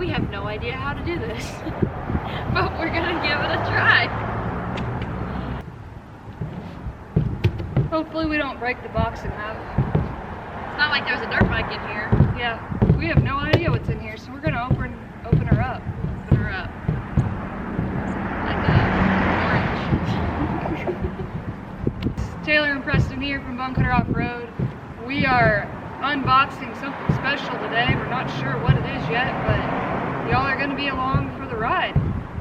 We have no idea how to do this, but we're gonna give it a try. Hopefully we don't break the box in half. It's not like there's a dirt bike in here. Yeah, we have no idea what's in here, so we're gonna open her up. Open her up. Like a orange. Tayler and Prestin here from Bonecutter Off-Road. We are unboxing something special today. We're not sure what it is yet, but y'all are gonna be along for the ride.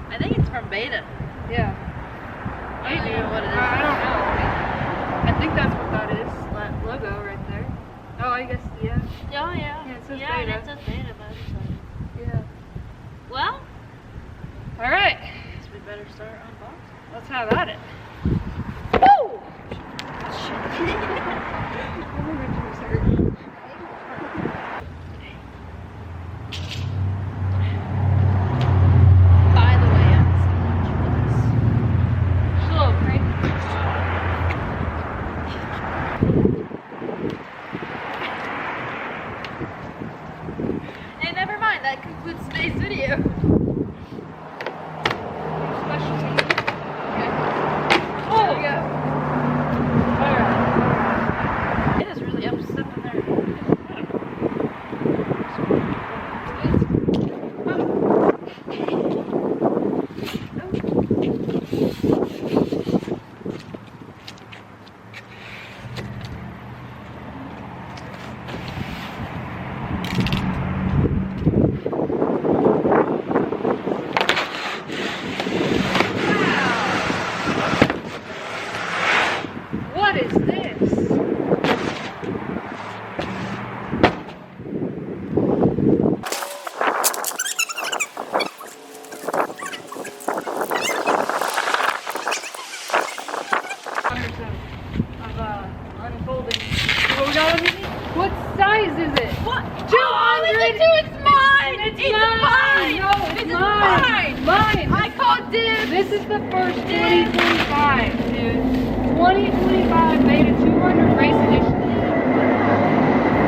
I think it's from Beta. Yeah. I don't know what it is. I don't know. I think that's what that is. That logo right there. Oh, I guess, yeah. Oh, yeah. Yeah, it says yeah, Beta. it says Beta, but it's like, Yeah. well, Alright. guess we better start unboxing. Let's have at it. Woo! By the way, I'm so much for this. Slow, right? Hey, never mind. That concludes today's video. Specialty. Okay. Oh! There we go. Alright. It is really up stuff in there. What is this? Unfolding. What we got underneath? What size is it? What? 200! Oh, it's mine! It's mine! No, it's It's mine! Mine! I called dibs! This is the first 2025, dude. 2025 Beta 200 race edition.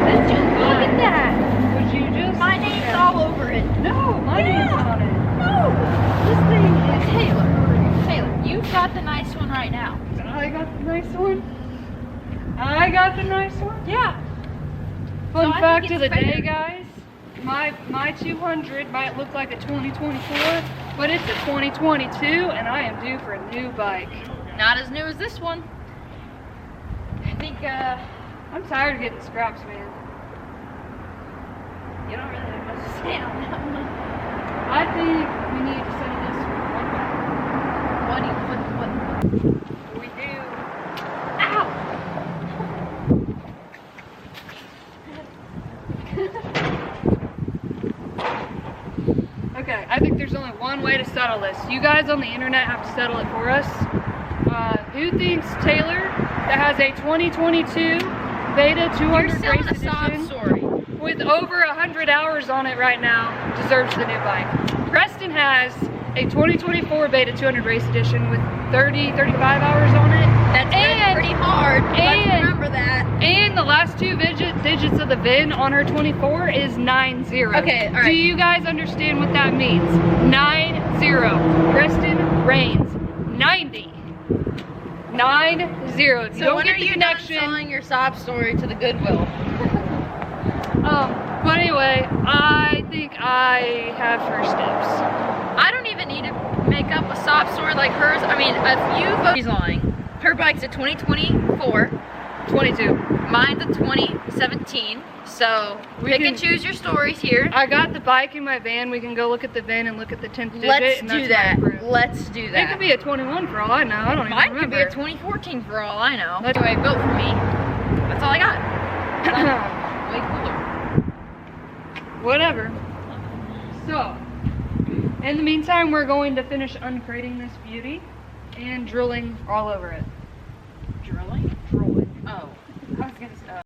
Let's just look at that! Would you just? My name's all over it. No, my name's on it. No! This thing is Taylor. Taylor, you've got the nice one right now. I got the nice one. I got the nice one. Yeah. Fun So I fact think of the it's day, fair. guys. My 200 might look like a 2024, but it's a 2022, and I am due for a new bike. Not as new as this one. I think, I'm tired of getting scraps, man. you don't really have much to say on that one. I think we need to settle this one way. What? We do. Ow! Okay, I think there's only one way to settle this. You guys on the internet have to settle it for us. Who thinks Taylor, that has a 2022 Beta 200 You're race selling a sob edition story. with over 100 hours on it right now, deserves the new bike? Prestin has a 2024 Beta 200 race edition with 35 hours on it. That's pretty hard. Let's remember that. And the last two digits of the VIN on her 24 is 90. Okay, all right. Do you guys understand what that means? 90. Prestin reigns 90. 90. If you So don't when get are the you connection. done selling your sob story to the Goodwill? But anyway, I think I have first steps. I don't even need to make up a sob story like hers. I mean, a few She's lying. Her bike's a 2024. 22. Mine's a 2017. So pick and choose your stories here. I got the bike in my van. We can go look at the VIN and look at the 10th digit. Let's and do that's that. my proof. Let's do that. It could be a 21 for all I know. I don't even Mine remember. could be a 2014 for all I know. Let's- Anyway, vote for me. That's all I got. Way cooler. Whatever. So, in the meantime, we're going to finish uncrating this beauty and drilling all over it. Drilling? Drilling. Oh. I was gonna say.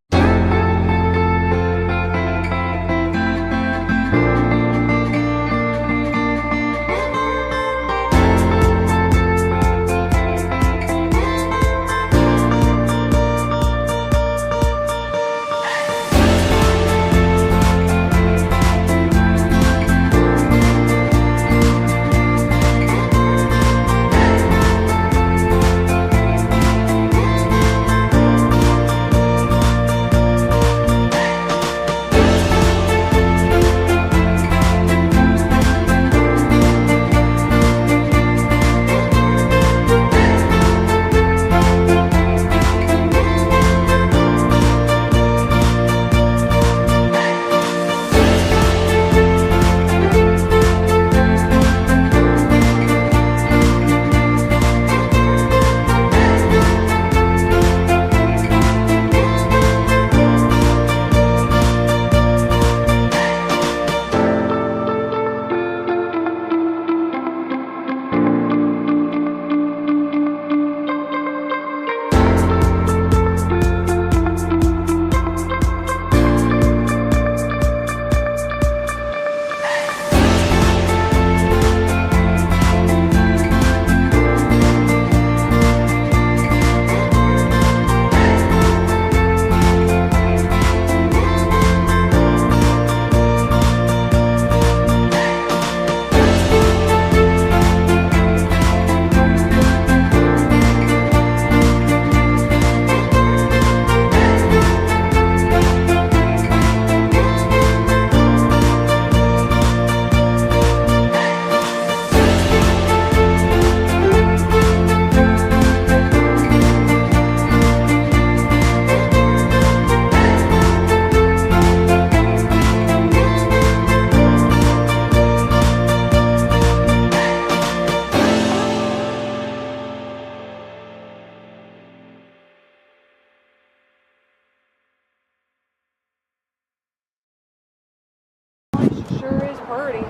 pretty.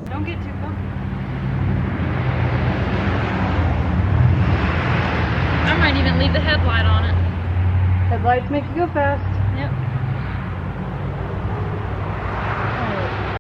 Don't get too comfortable. I might even leave the headlight on it. Headlights make you go fast. Yep.